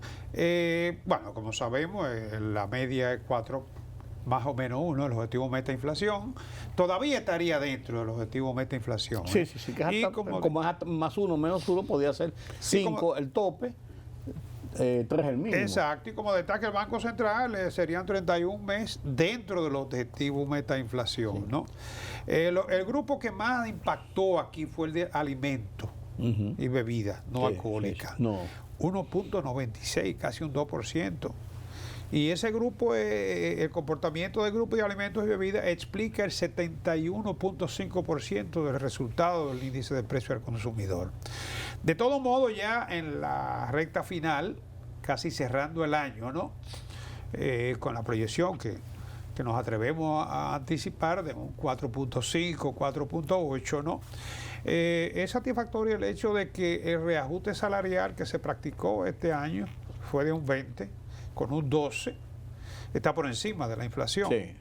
Bueno, como sabemos, la media es 4, más o menos 1, el objetivo meta inflación. Todavía estaría dentro del objetivo meta inflación. Sí, que hasta, como es más 1, menos 1, podría ser 5 el tope. 3 el mínimo. Exacto, y como destaca el Banco Central, serían 31 meses dentro del objetivo meta inflación, ¿no? El grupo que más impactó aquí fue el de alimentos y bebidas no alcohólicas. 1.96, casi un 2%. Y ese grupo, el comportamiento del grupo de alimentos y bebidas explica el 71.5% del resultado del índice de precio al consumidor. De todo modo, ya en la recta final, casi cerrando el año, ¿no? Con la proyección que nos atrevemos a anticipar de un 4.5, 4.8, ¿no? Es satisfactorio el hecho de que el reajuste salarial que se practicó este año fue de un 20, con un 12, está por encima de la inflación. Sí.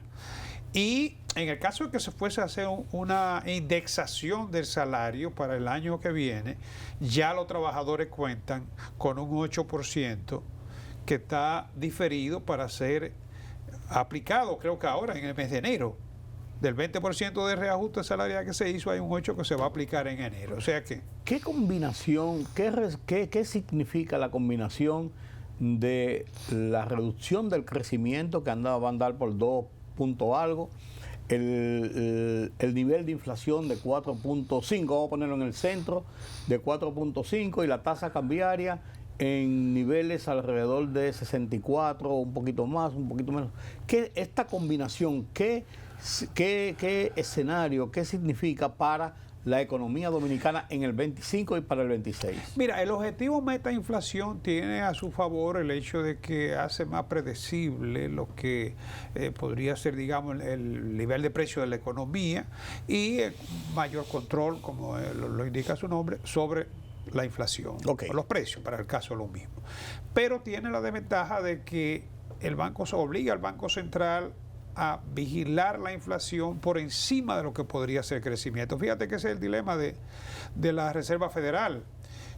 Y en el caso de que se fuese a hacer una indexación del salario para el año que viene, ya los trabajadores cuentan con un 8% que está diferido para ser aplicado, creo que ahora en el mes de enero. Del 20% de reajuste salarial que se hizo, hay un 8% que se va a aplicar en enero. O sea que... ¿Qué combinación, qué significa la combinación de la reducción del crecimiento que va a andar por 2 punto algo, el nivel de inflación de 4.5, vamos a ponerlo en el centro, de 4.5, y la tasa cambiaria en niveles alrededor de 64, un poquito más, un poquito menos? Esta combinación, ¿qué escenario, qué significa para la economía dominicana en el 25 y para el 26? Mira, el objetivo meta inflación tiene a su favor el hecho de que hace más predecible lo que podría ser, digamos, el nivel de precio de la economía y mayor control, como lo indica su nombre, sobre la inflación, o los precios, para el caso lo mismo. Pero tiene la desventaja de que el banco se obliga al Banco Central a vigilar la inflación por encima de lo que podría ser crecimiento. Fíjate que ese es el dilema de la Reserva Federal.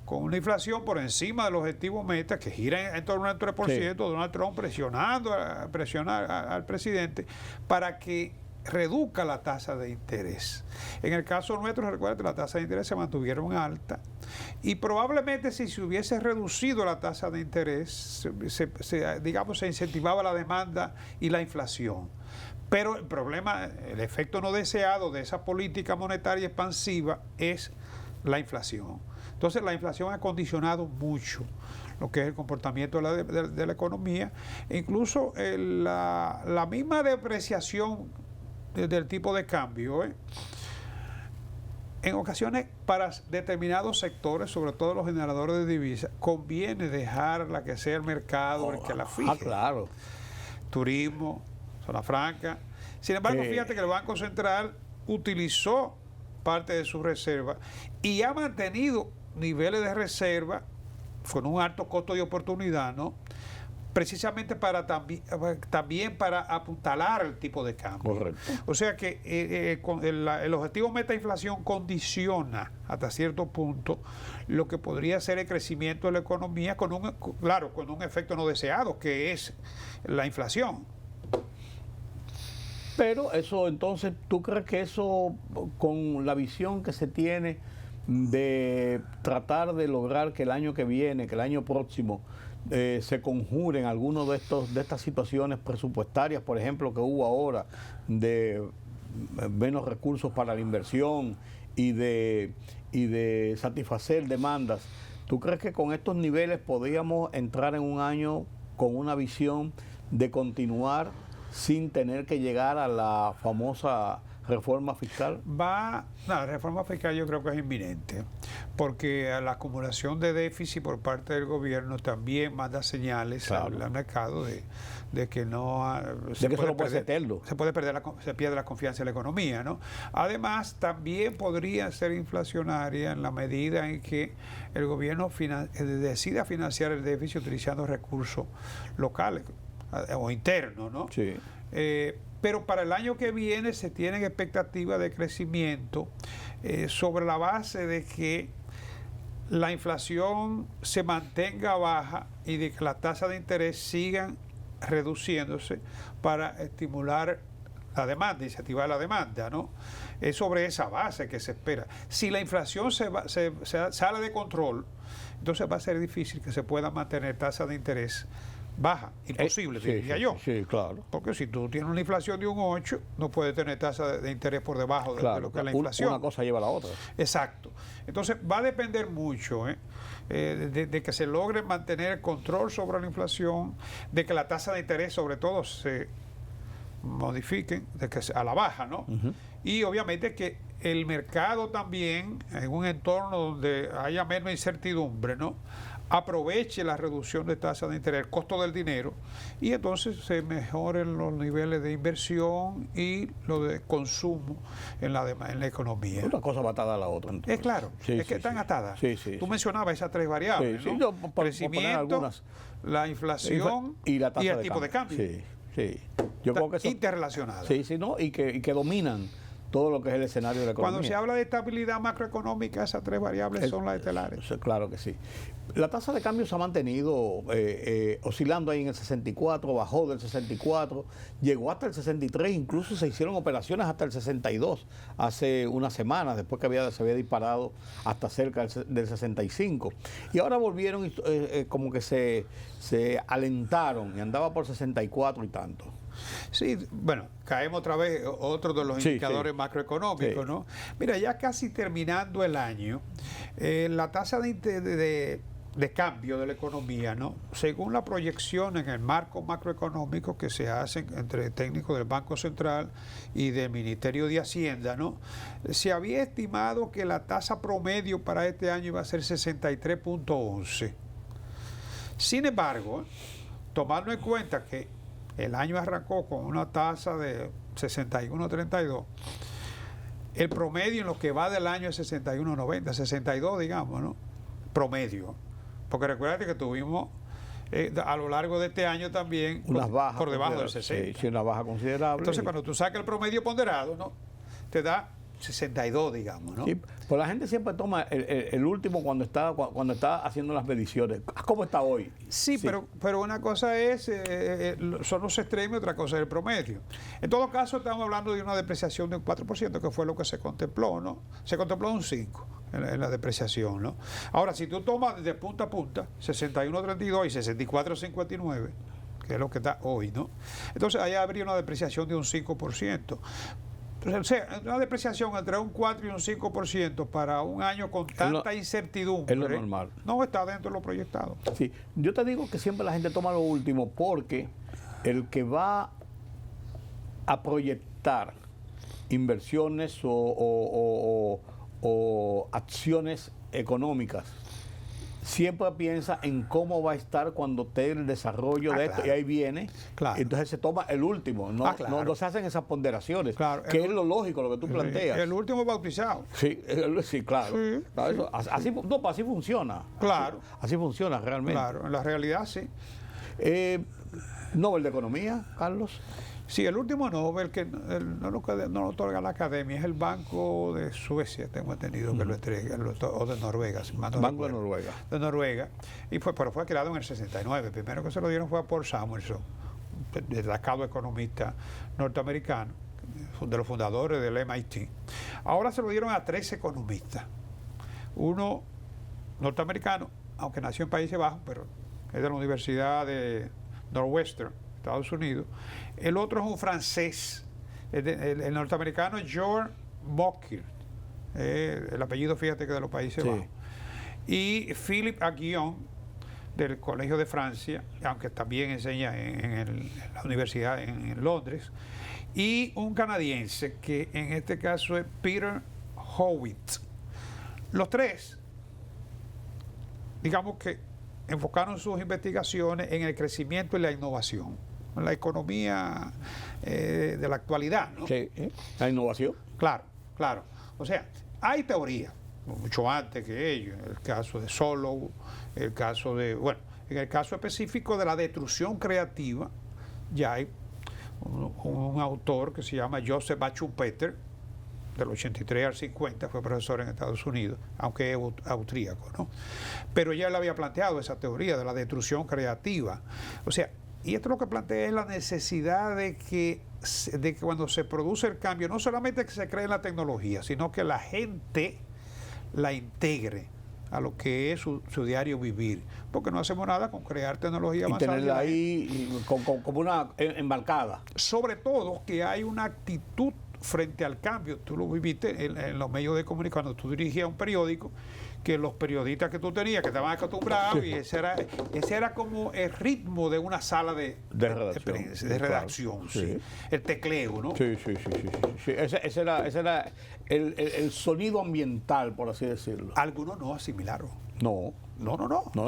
Con una inflación por encima del objetivo meta, que gira en torno al 3%, Donald Trump presionar al presidente para que reduzca la tasa de interés. En el caso nuestro, recuerda que la tasa de interés se mantuvieron alta y probablemente si se hubiese reducido la tasa de interés, digamos, se incentivaba la demanda y la inflación. Pero el problema, el efecto no deseado de esa política monetaria expansiva es la inflación. Entonces la inflación ha condicionado mucho lo que es el comportamiento de la economía. Incluso la misma depreciación del tipo de cambio, en ocasiones para determinados sectores, sobre todo los generadores de divisas, conviene dejarla que sea el mercado el que la fije. Claro. Turismo, zona franca. Sin embargo, fíjate que el Banco Central utilizó parte de su reserva y ha mantenido niveles de reserva con un alto costo de oportunidad, ¿no? Precisamente para también para apuntalar el tipo de cambio. Correcto. O sea que el objetivo meta inflación condiciona hasta cierto punto lo que podría ser el crecimiento de la economía con un efecto no deseado, que es la inflación. Pero eso, entonces, ¿tú crees que eso, con la visión que se tiene de tratar de lograr que el año que viene, que el año próximo, se conjuren algunos de estas situaciones presupuestarias, por ejemplo, que hubo ahora, de menos recursos para la inversión y de satisfacer demandas, ¿Tú crees que con estos niveles podríamos entrar en un año con una visión de continuar sin tener que llegar a la famosa reforma fiscal? La reforma fiscal yo creo que es inminente, porque a la acumulación de déficit por parte del gobierno también manda señales al mercado de que no se pierde la confianza en la economía, ¿no? Además, también podría ser inflacionaria en la medida en que el gobierno decida financiar el déficit utilizando recursos locales o internos, ¿no? Sí. Pero para el año que viene se tienen expectativas de crecimiento sobre la base de que la inflación se mantenga baja y de que las tasas de interés sigan reduciéndose para estimular la demanda, incentivar la demanda, ¿no? Es sobre esa base que se espera. Si la inflación sale de control, entonces va a ser difícil que se puedan mantener tasas de interés baja, imposible, diría yo. Sí, claro. Porque si tú tienes una inflación de un 8, no puedes tener tasa de interés por debajo de lo que es la inflación. Una cosa lleva a la otra. Exacto. Entonces va a depender mucho de que se logre mantener el control sobre la inflación, de que la tasa de interés sobre todo se modifiquen, de que a la baja, ¿no? Uh-huh. Y obviamente que el mercado también, en un entorno donde haya menos incertidumbre, ¿no?, aproveche la reducción de tasas de interés, el costo del dinero, y entonces se mejoren los niveles de inversión y lo de consumo en la economía. Una cosa va atada a la otra. Entonces. Es claro, que están atadas. Tú mencionabas esas tres variables, ¿no? Yo, crecimiento, la inflación y la tasa el tipo de cambio. Sí. Yo creo que interrelacionadas. Y que dominan todo lo que es el escenario de la economía. Cuando se habla de estabilidad macroeconómica, esas tres variables son las estelares. Claro que sí. La tasa de cambio se ha mantenido oscilando ahí en el 64, bajó del 64, llegó hasta el 63, incluso se hicieron operaciones hasta el 62 hace unas semanas, después que se había disparado hasta cerca del 65. Y ahora volvieron como que se alentaron y andaba por 64 y tanto. Sí, bueno, caemos otra vez, otro de los indicadores macroeconómicos, ¿no? Mira, ya casi terminando el año, la tasa de cambio de la economía, ¿no?, según la proyección en el marco macroeconómico que se hacen entre técnicos del Banco Central y del Ministerio de Hacienda, ¿no?, se había estimado que la tasa promedio para este año iba a ser 63.11. Sin embargo, tomando en cuenta que el año arrancó con una tasa de 61.32. El promedio en lo que va del año es 61.90, 62, digamos, ¿no? Promedio. Porque recuérdate que tuvimos a lo largo de este año también unas bajas por debajo del 60. Sí, una baja considerable. Entonces, cuando tú sacas el promedio ponderado, ¿no?, te da 62, digamos, ¿no? Sí, pues la gente siempre toma el último cuando está haciendo las mediciones. ¿Cómo está hoy? Sí. Pero una cosa son los extremos y otra cosa es el promedio. En todo caso, estamos hablando de una depreciación de un 4%, que fue lo que se contempló, ¿no? Se contempló un 5% en la depreciación, ¿no? Ahora, si tú tomas de punta a punta 61.32 y 64.59, que es lo que está hoy, ¿no?, entonces ahí habría una depreciación de un 5%. O sea, una depreciación entre un 4 y un 5% para un año con tanta incertidumbre es lo normal. No está dentro de lo proyectado. Sí, yo te digo que siempre la gente toma lo último porque el que va a proyectar inversiones o acciones económicas siempre piensa en cómo va a estar cuando esté el desarrollo de esto, y ahí viene, entonces se toma el último, no se hacen esas ponderaciones, que es lo lógico, lo que tú planteas. El último bautizado. Sí, claro. Sí, claro, así funciona. Claro. Así funciona realmente. Claro, en la realidad sí. Nobel de Economía, Carlos. Sí, el último Nobel que no lo otorga la Academia, es el Banco de Suecia, tengo entendido que lo entrega, o de Noruega. Banco de Noruega. De Noruega. Pero fue creado en el 69. El primero que se lo dieron fue a Paul Samuelson, destacado economista norteamericano, de los fundadores del MIT. Ahora se lo dieron a 3 economistas. Uno norteamericano, aunque nació en Países Bajos, pero es de la Universidad de Northwestern, Estados Unidos. El otro es un francés, el norteamericano George Mockir, el apellido, fíjate, que de los Países Bajos. y Philippe Aghion, del Colegio de Francia, aunque también enseña en la universidad en Londres, y un canadiense que en este caso es Peter Howitt. Los tres, digamos que enfocaron sus investigaciones en el crecimiento y la innovación, en la economía de la actualidad, ¿no? Sí, la innovación. Claro, claro. O sea, hay teoría, mucho antes que ellos, el caso de Solow, el caso de, bueno, en el caso específico de la destrucción creativa, ya hay un autor que se llama Joseph A. Schumpeter, del 83 al 50, fue profesor en Estados Unidos, aunque es austríaco, ¿no? Pero ya él había planteado esa teoría de la destrucción creativa. O sea, y esto lo que plantea es la necesidad de que cuando se produce el cambio, no solamente que se cree en la tecnología, sino que la gente la integre a lo que es su diario vivir, porque no hacemos nada con crear tecnología y avanzada. Tenerla ahí como una embarcada. Sobre todo que hay una actitud frente al cambio. Tú lo viviste en los medios de comunicación, cuando tú dirigías un periódico, que los periodistas que tú tenías, que estaban acostumbrados, y ese era como el ritmo de una sala de redacción, claro, sí. El tecleo, ¿no? Sí. Ese era el sonido ambiental, por así decirlo. Algunos no asimilaron. No,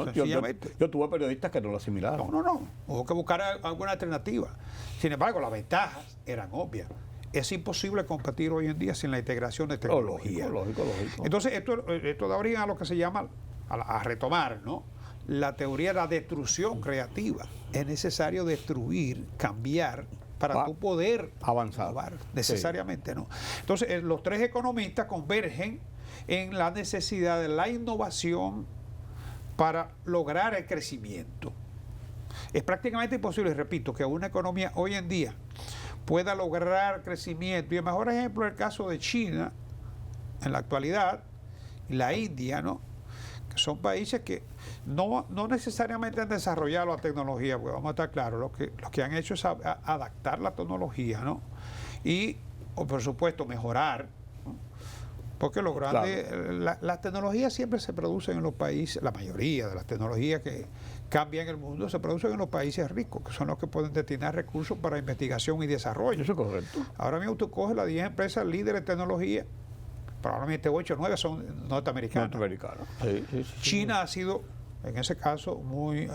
Sencillamente. yo tuve periodistas que no lo asimilaron. No. Hubo que buscar alguna alternativa. Sin embargo, las ventajas eran obvias. Es imposible competir hoy en día sin la integración de tecnología. Lógico. Entonces, esto da origen a lo que se llama, a retomar, ¿no? La teoría de la destrucción creativa. Es necesario destruir, cambiar, para tú poder avanzar. Necesariamente, ¿no? Entonces, los tres economistas convergen en la necesidad de la innovación para lograr el crecimiento. Es prácticamente imposible, repito, que una economía hoy en día pueda lograr crecimiento. Y el mejor ejemplo es el caso de China en la actualidad, y la India, ¿no? Que son países que no necesariamente han desarrollado la tecnología, porque vamos a estar claros, lo que han hecho es adaptar la tecnología, ¿no? Y, por supuesto, mejorar, ¿no? Porque lo grande, claro, las tecnologías siempre se producen en los países, la mayoría de las tecnologías que cambian el mundo se producen en los países ricos, que son los que pueden destinar recursos para investigación y desarrollo. Eso es correcto. Ahora mismo tú coges las 10 empresas líderes de tecnología, probablemente 8 o 9 son norteamericanos. Sí. China ha sido, en ese caso, muy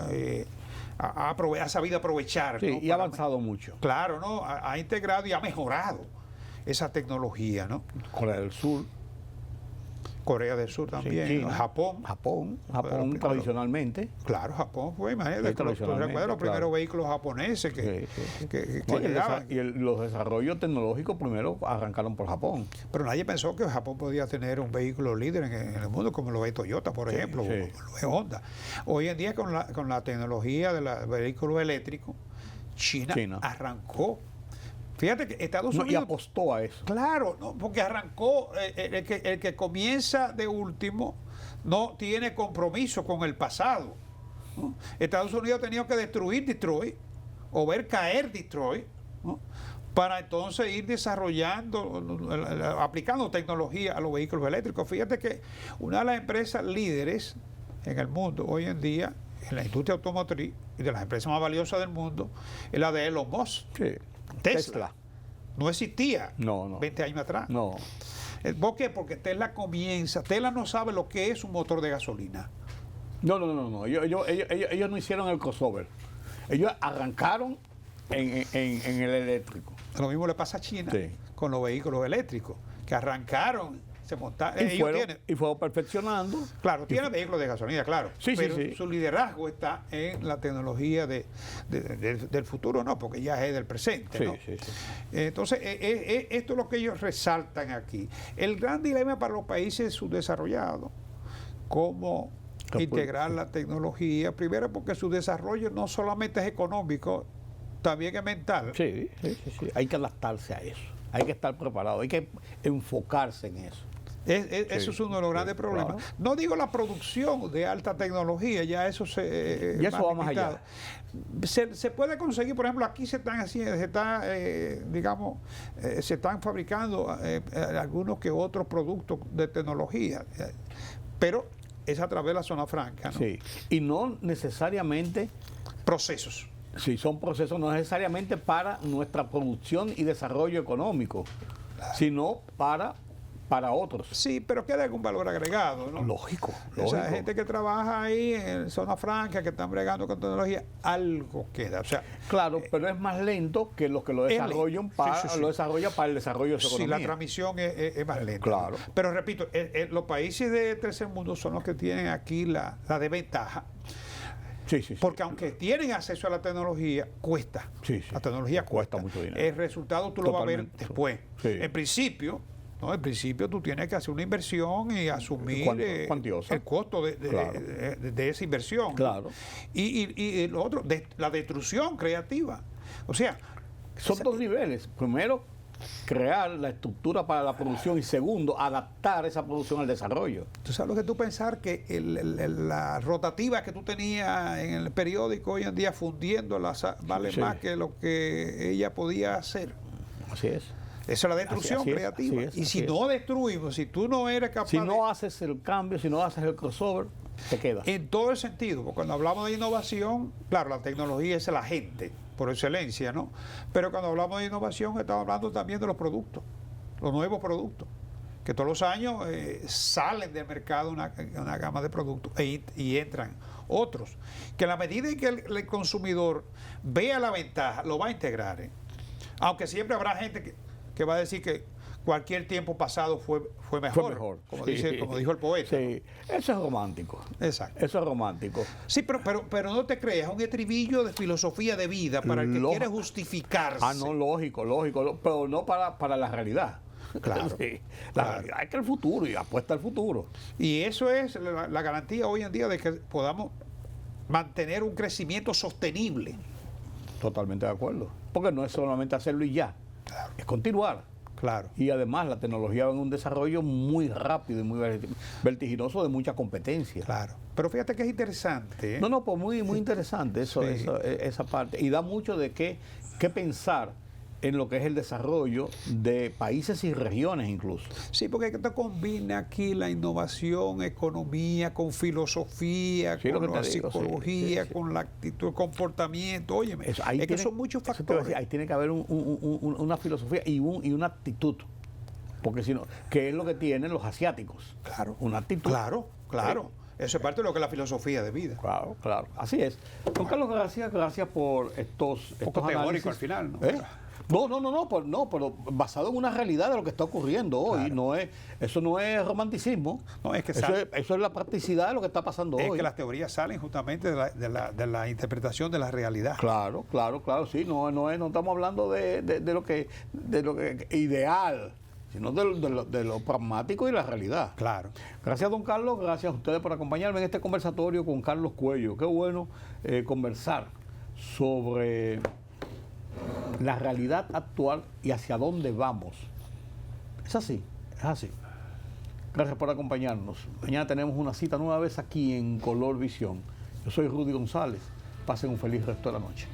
ha sabido aprovechar. Sí, ¿no? Y ha avanzado mucho. Claro, ¿no? Ha integrado y ha mejorado esa tecnología, ¿no? Corea del Sur también, sí, ¿no? Japón tradicionalmente. Claro, Japón fue, imagínate, recuerda los primeros vehículos japoneses que llegaban. Y los desarrollos tecnológicos primero arrancaron por Japón. Pero nadie pensó que Japón podía tener un vehículo líder en el mundo, como lo ve Toyota, por ejemplo, o lo ve Honda. Hoy en día, con la tecnología del vehículo eléctrico, China arrancó. Fíjate que Estados Unidos... y apostó a eso. Claro, ¿no? Porque arrancó, el que comienza de último no tiene compromiso con el pasado, ¿no? Estados Unidos ha tenido que destruir Detroit o ver caer Detroit, ¿no? Para entonces ir desarrollando, aplicando tecnología a los vehículos eléctricos. Fíjate que una de las empresas líderes en el mundo hoy en día, en la industria automotriz y de las empresas más valiosas del mundo, es la de Elon Musk. Sí. Tesla. No existía 20 años atrás. No. ¿Por qué? Porque Tesla no sabe lo que es un motor de gasolina. No. Ellos no hicieron el crossover. Ellos arrancaron en el eléctrico. Lo mismo le pasa a China con los vehículos eléctricos, que arrancaron, se montaron. Y fueron perfeccionando. Claro, tienen vehículos de gasolina, claro. Pero su liderazgo está en la tecnología del futuro, no, porque ya es del presente, ¿no? Entonces, esto es lo que ellos resaltan aquí. El gran dilema para los países subdesarrollados, cómo integrar la tecnología, primero porque su desarrollo no solamente es económico, también es mental. Sí. Hay que adaptarse a eso. Hay que estar preparado, hay que enfocarse en eso. Eso es uno de los grandes problemas. Claro. No digo la producción de alta tecnología, ya eso va más allá. Se puede conseguir, por ejemplo, aquí se están fabricando algunos que otros productos de tecnología, pero es a través de la zona franca, ¿no? Sí, y no necesariamente procesos. Sí, son procesos no necesariamente para nuestra producción y desarrollo económico, sino para otros. Sí, pero queda algún valor agregado, ¿no? Lógico. O sea, gente que trabaja ahí en zona franca, que están bregando con tecnología, algo queda. O sea, claro, pero es más lento que los que lo desarrollan lo desarrollan para el desarrollo de su economía. Sí, la transmisión es más lenta. Claro. Pero repito, los países de tercer mundo son los que tienen aquí la desventaja. Sí. Porque aunque tienen acceso a la tecnología, cuesta. Sí. La tecnología cuesta mucho dinero. El resultado tú lo vas a ver después. Sí. En principio, tú tienes que hacer una inversión y asumir el costo de esa inversión. Claro. Y lo otro, la destrucción creativa. O sea, son dos niveles. Primero, crear la estructura para la producción y segundo, adaptar esa producción al desarrollo. Tú sabes lo que tú pensar que la rotativa que tú tenías en el periódico hoy en día fundiéndolas vale más que lo que ella podía hacer. Así es. Esa es la destrucción creativa. Y si no destruimos, si tú no eres capaz si no haces el cambio, si no haces el crossover, te queda. En todo el sentido, porque cuando hablamos de innovación, claro, la tecnología es la gente, por excelencia, ¿no? Pero cuando hablamos de innovación, estamos hablando también de los productos, los nuevos productos, que todos los años salen del mercado una gama de productos y entran otros, que a la medida en que el consumidor vea la ventaja, lo va a integrar, ¿eh? Aunque siempre habrá gente que va a decir que cualquier tiempo pasado fue mejor. Como dijo el poeta. Sí, eso es romántico. Exacto. Eso es romántico. Sí, pero no te creas, es un estrillillo de filosofía de vida para el que quiere justificarse. No, lógico, pero no para la realidad. Claro. Sí, la realidad es que el futuro, y apuesta al futuro. Y eso es la garantía hoy en día de que podamos mantener un crecimiento sostenible. Totalmente de acuerdo. Porque no es solamente hacerlo y ya. Claro. Es continuar. Claro. Y además la tecnología va en un desarrollo muy rápido y muy vertiginoso de mucha competencia. Claro. Pero fíjate que es interesante, ¿eh? No, pues muy interesante esa parte. Y da mucho de qué pensar en lo que es el desarrollo de países y regiones incluso. Sí, porque esto combina aquí la innovación, economía, con filosofía, con la psicología, con la actitud, el comportamiento. Óyeme, que son muchos factores. Ahí tiene que haber una filosofía y una actitud. Porque si no, ¿qué es lo que tienen los asiáticos? Claro. Una actitud. Claro. Eso es parte de lo que es la filosofía de vida. Claro. Así es. Don Carlos, gracias por estos teórico al final, ¿no? No, pero basado en una realidad de lo que está ocurriendo hoy. Claro. Eso no es romanticismo. No, es que eso es la practicidad de lo que está pasando hoy. Es que las teorías salen justamente de la interpretación de la realidad. Claro, sí. No estamos hablando de lo que ideal, sino de lo pragmático y la realidad. Claro. Gracias, don Carlos. Gracias a ustedes por acompañarme en este conversatorio con Carlos Cuello. Qué bueno conversar sobre la realidad actual y hacia dónde vamos. Es así. Gracias por acompañarnos. Mañana tenemos una cita nueva vez aquí en Color Visión. Yo soy Rudy González. Pasen un feliz resto de la noche.